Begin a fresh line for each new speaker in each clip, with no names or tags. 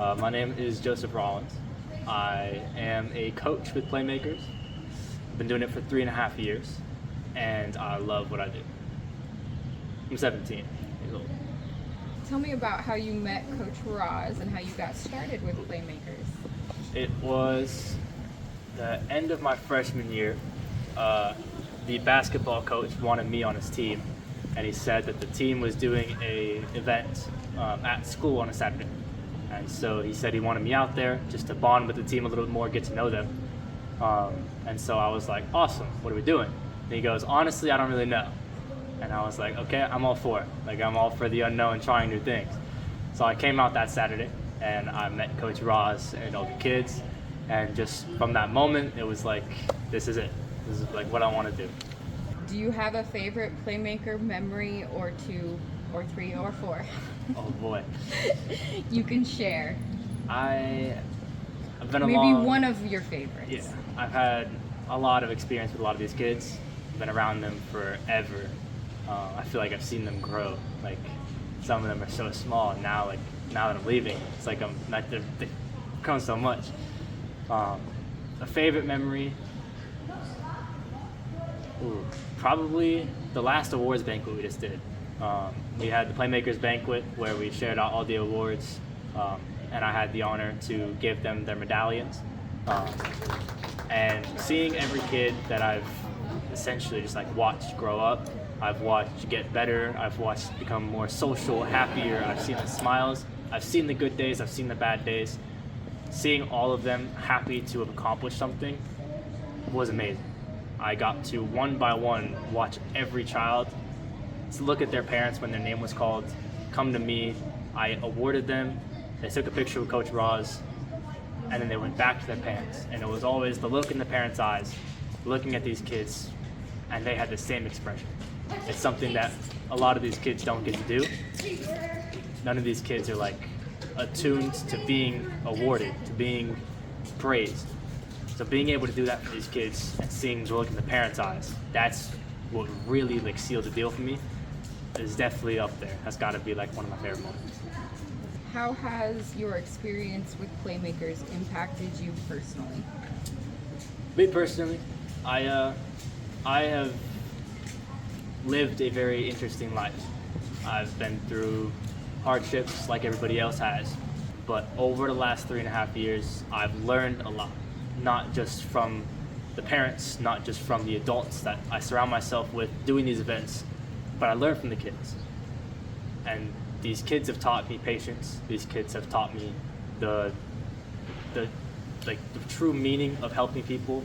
My name is Joseph Rollins. I am a coach with Playmakers. I've been doing it for 3.5 years, and I love what I do. I'm 17 years old.
Tell me about how you met Coach Roz and how you got started with Playmakers.
It was the end of my freshman year. The basketball coach wanted me on his team, and he said that the team was doing a event at school on a Saturday. And so he said he wanted me out there just to bond with the team a little bit more, get to know them. And so I was like, awesome, what are we doing? And he goes, honestly, I don't really know. And I was like, okay, I'm all for it. Like, I'm all for the unknown, trying new things. So I came out that Saturday, and I met Coach Roz and all the kids. And just from that moment, it was like, this is it. This is like what I want to do.
Do you have a favorite Playmaker memory, or 2 or 3 or 4?
Oh boy.
You can share.
I've been
Maybe
along.
one of your favorites.
Yeah, I've had a lot of experience with a lot of these kids. Been around them forever. I feel like I've seen them grow. Like, some of them are so small now. Like, now that I'm leaving, it's like they've grown so much. A favorite memory. Ooh, probably the last awards banquet we just did. We had the Playmakers banquet where we shared out all the awards, and I had the honor to give them their medallions. And seeing every kid that I've essentially just like watched grow up, I've watched get better, I've watched become more social, happier, I've seen the smiles, I've seen the good days, I've seen the bad days. Seeing all of them happy to have accomplished something was amazing. I got to one by one watch every child to look at their parents when their name was called, come to me, I awarded them, they took a picture with Coach Roz, and then they went back to their parents. And it was always the look in the parents' eyes, looking at these kids, and they had the same expression. It's something that a lot of these kids don't get to do. None of these kids are like attuned to being awarded, to being praised. So being able to do that for these kids and seeing the look in the parents' eyes, that's what really like sealed the deal for me. Is definitely up there. That's got to be like one of my favorite moments.
How has your experience with Playmakers impacted you personally?
Me personally, I have lived a very interesting life. I've been through hardships like everybody else has, but over the last 3.5 years, I've learned a lot, not just from the parents, not just from the adults that I surround myself with doing these events, but I learned from the kids. And these kids have taught me patience. These kids have taught me the true meaning of helping people.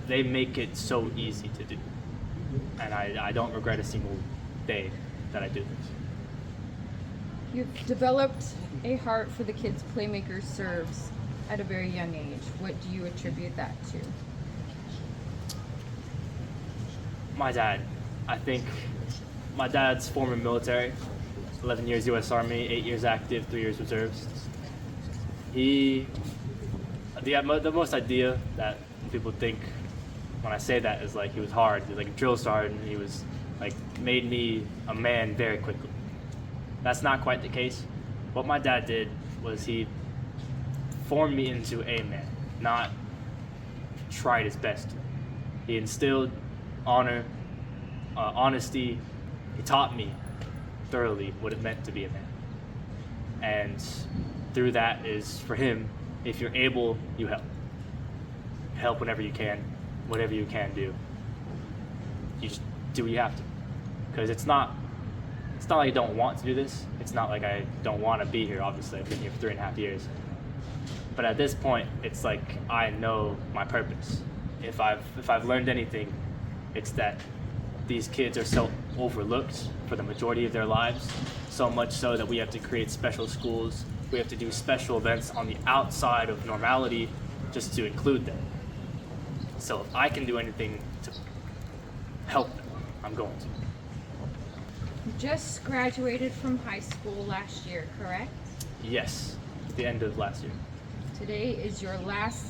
They make it so easy to do. And I don't regret a single day that I do this.
You've developed a heart for the kids Playmakers serves at a very young age. What do you attribute that to?
My dad. I think my dad's former military, 11 years U.S. Army, 8 years active, 3 years reserves. The most idea that people think when I say that is like he was hard. He was like a drill sergeant. He was like made me a man very quickly. That's not quite the case. What my dad did was he formed me into a man, not tried his best. He instilled honor, honesty. He taught me thoroughly what it meant to be a man. And through that is, for him, if you're able, you help. Help whenever you can, whatever you can do. You just do what you have to. Because it's not like I don't want to do this. It's not like I don't want to be here, obviously. I've been here for 3.5 years. But at this point, it's like I know my purpose. If I've learned anything, it's that these kids are so overlooked for the majority of their lives, so much so that we have to create special schools, we have to do special events on the outside of normality just to include them. So if I can do anything to help them, I'm going to.
You just graduated from high school last year, correct?
Yes, at the end of last year.
Today is your last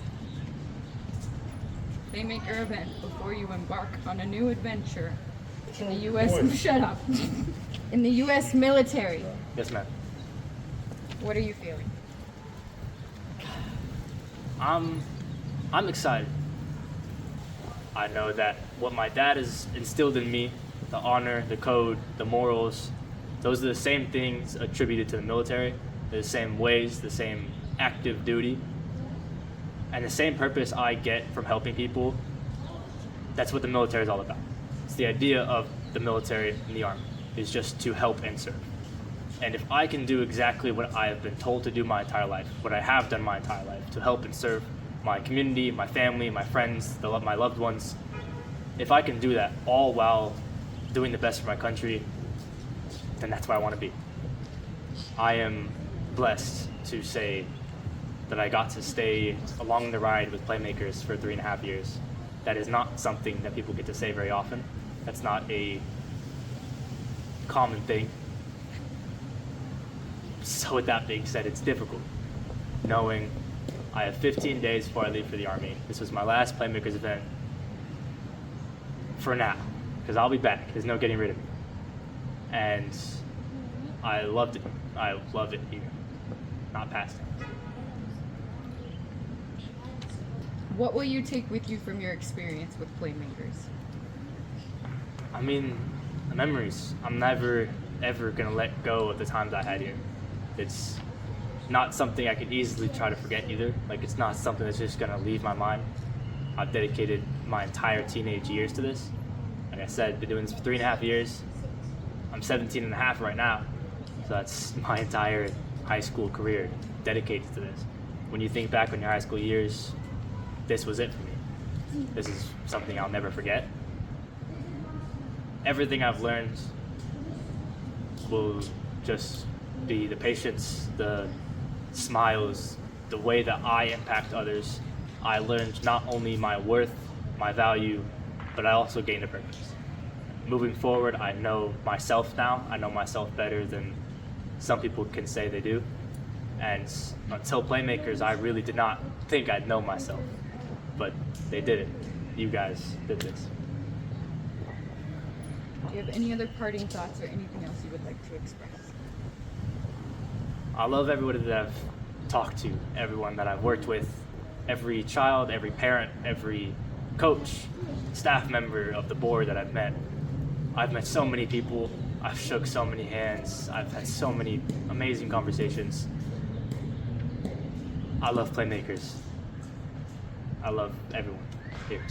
Playmaker event before you embark on a new adventure in the U.S. Shut up. In the U.S. military.
Yes, ma'am.
What are you feeling?
I'm excited. I know that what my dad has instilled in me, the honor, the code, the morals, those are the same things attributed to the military. They're the same ways, the same active duty, and the same purpose I get from helping people. That's what the military is all about. It's the idea of the military and the Army is just to help and serve. And if I can do exactly what I have been told to do my entire life, what I have done my entire life, to help and serve my community, my family, my friends, my loved ones, if I can do that all while doing the best for my country, then that's where I want to be. I am blessed to say that I got to stay along the ride with Playmakers for 3.5 years. That is not something that people get to say very often. That's not a common thing. So with that being said, it's difficult knowing I have 15 days before I leave for the Army. This was my last Playmakers event for now, because I'll be back. There's no getting rid of me. And I loved it. I love it here. Not past it.
What will you take with you from your experience with Playmakers?
I mean, the memories. I'm never, ever going to let go of the times I had here. It's not something I could easily try to forget either. Like, it's not something that's just going to leave my mind. I've dedicated my entire teenage years to this. Like I said, been doing this for 3.5 years. I'm 17 and a half right now. So that's my entire high school career dedicated to this. When you think back on your high school years, this was it for me. This is something I'll never forget. Everything I've learned will just be the patience, the smiles, the way that I impact others. I learned not only my worth, my value, but I also gained a purpose. Moving forward, I know myself now. I know myself better than some people can say they do. And until Playmakers, I really did not think I'd know myself. But they did it. You guys did this.
Do you have any other parting thoughts or anything else you would like to express?
I love everybody that I've talked to, everyone that I've worked with, every child, every parent, every coach, staff member of the board that I've met. I've met so many people. I've shook so many hands. I've had so many amazing conversations. I love Playmakers. I love everyone here.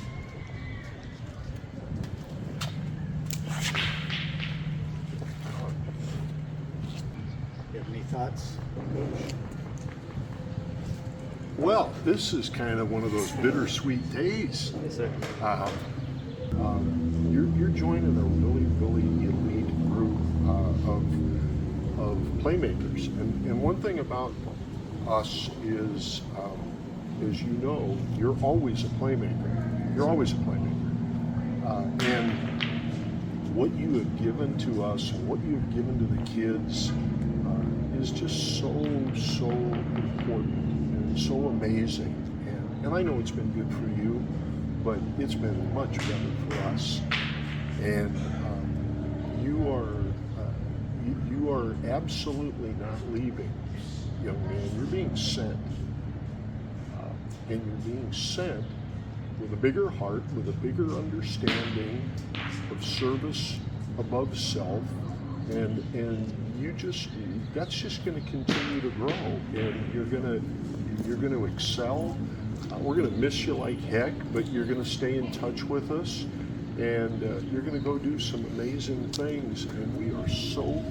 You have any thoughts, Coach? Well, this is kind of one of those bittersweet days.
Yes, sir.
You're joining a really, really elite group of Playmakers, and one thing about us is, as you know, you're always a playmaker. You're always a playmaker, and what you have given to us, and what you have given to the kids, is just so important and so amazing. And I know it's been good for you, but it's been much better for us. And you are absolutely not leaving, young man. You're being sent, and you're being sent with a bigger heart, with a bigger understanding of service above self, and that's just going to continue to grow, and you're going to excel. We're going to miss you like heck, but you're going to stay in touch with us, and you're going to go do some amazing things, and we are so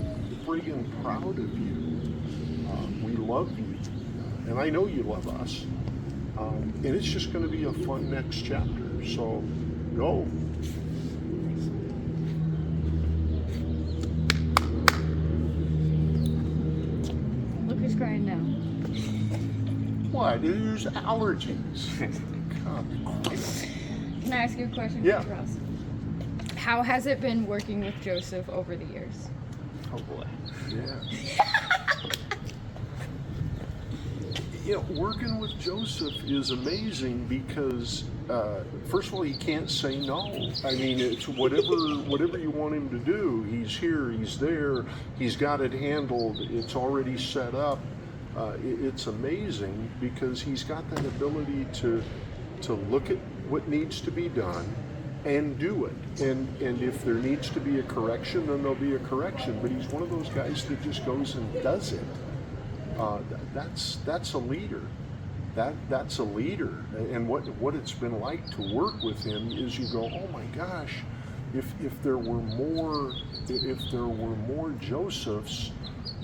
friggin' proud of you. We love you, and I know you love us, and it's just going to be a fun next chapter, so go.
Look who's crying now.
What? There's allergies.
Can I ask you a question,
Yeah.
Coach Roz? How has it been working with Joseph over the years?
Oh boy.
Yeah. You know, working with Joseph is amazing because, first of all, he can't say no. I mean, it's whatever you want him to do. He's here, he's there, he's got it handled, it's already set up. It's amazing because he's got that ability to look at what needs to be done and do it. And if there needs to be a correction, then there'll be a correction. But he's one of those guys that just goes and does it. That's a leader. That's a leader. And what it's been like to work with him is you go, oh my gosh, if there were more Josephs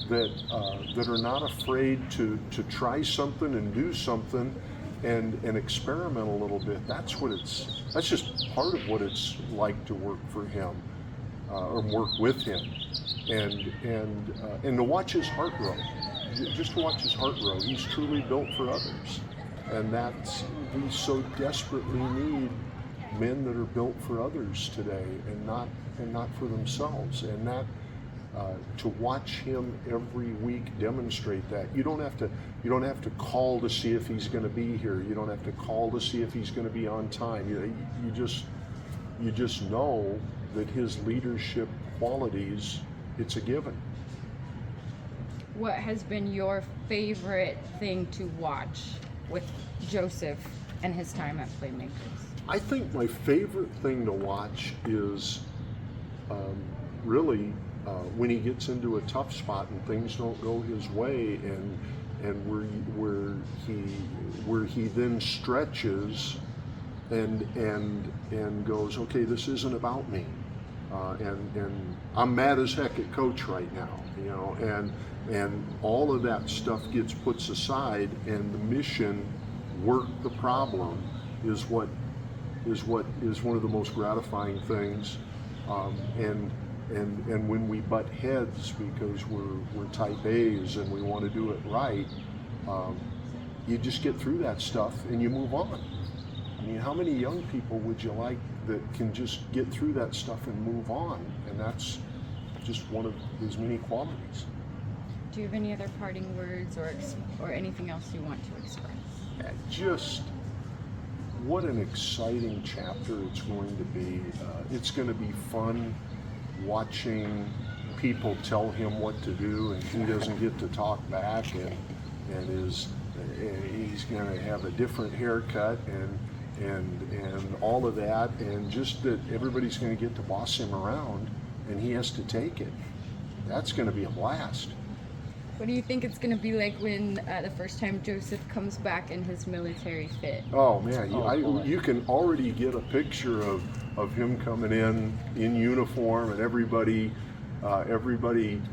that are not afraid to try something and do something and experiment a little bit. That's just part of what it's like to work for him or work with him, and to watch his heart grow. Just to watch his heart grow. He's truly built for others, and we so desperately need men that are built for others today, and not for themselves. And that to watch him every week demonstrate that. You don't have to call to see if he's going to be here. You don't have to call to see if he's going to be on time. You just know that his leadership qualities, it's a given.
What has been your favorite thing to watch with Joseph and his time at Playmakers?
I think my favorite thing to watch is really when he gets into a tough spot and things don't go his way, and where he then stretches and goes, okay, this isn't about me, and I'm mad as heck at Coach right now, and all of that stuff gets put aside, and the mission, work the problem, is one of the most gratifying things, and when we butt heads because we're type A's and we want to do it right, you just get through that stuff and you move on. I mean, how many young people would you like that can just get through that stuff and move on? And that's just one of his many qualities.
Do you have any other parting words or anything else you want to express?
Just what an exciting chapter it's going to be. It's going to be fun watching people tell him what to do, and he doesn't get to talk back, and he's going to have a different haircut and all of that, and just that everybody's going to get to boss him around, and he has to take it. That's going to be a blast.
What do you think it's going to be like when the first time Joseph comes back in his military fit?
Oh man, you can already get a picture of him coming in uniform, and everybody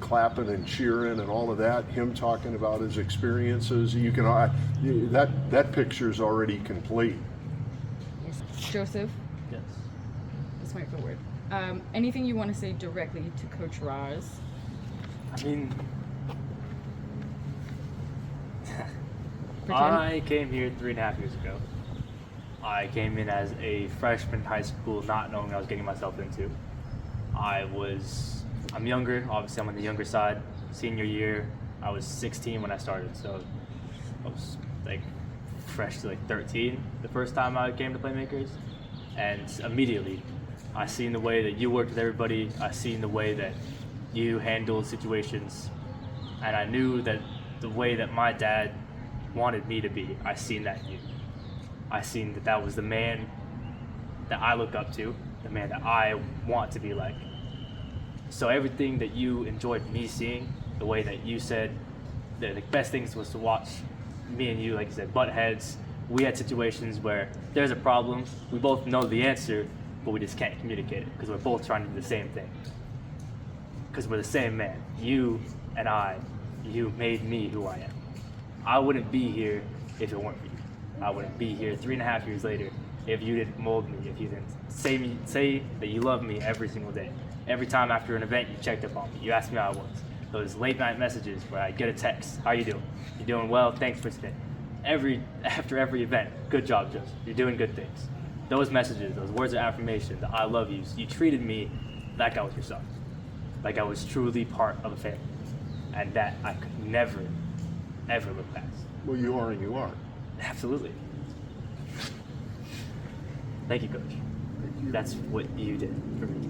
clapping and cheering and all of that. Him talking about his experiences. You can that picture's already complete.
Yes. Joseph.
Yes.
That's my favorite word. Anything you want to say directly to Coach Roz?
I mean, I came here 3.5 years ago. I came in as a freshman in high school, not knowing what I was getting myself into. I'm younger, obviously I'm on the younger side. Senior year, I was 16 when I started, so I was like fresh to like 13 the first time I came to Playmakers. And immediately, I seen the way that you worked with everybody, I seen the way that you handled situations, and I knew that the way that my dad wanted me to be, I seen that in you. I seen that was the man that I look up to, the man that I want to be like. So everything that you enjoyed me seeing, the way that you said that the best things was to watch me and you, like you said, butt heads. We had situations where there's a problem, we both know the answer, but we just can't communicate it because we're both trying to do the same thing. Because we're the same man. You and I, you made me who I am. I wouldn't be here if it weren't for you. I wouldn't be here 3.5 years later if you didn't mold me, if you didn't say that you love me every single day. Every time after an event, you checked up on me. You asked me how I was. Those late night messages where I get a text, how you doing? You doing well? Thanks for today. After every event, good job, Joseph. You're doing good things. Those messages, those words of affirmation, the I love yous, you treated me like I was your son. Like I was truly part of a family. And that I could never, ever look past.
Well, you are and you are.
Absolutely. Thank you, Coach.
Thank you.
That's what you did for me.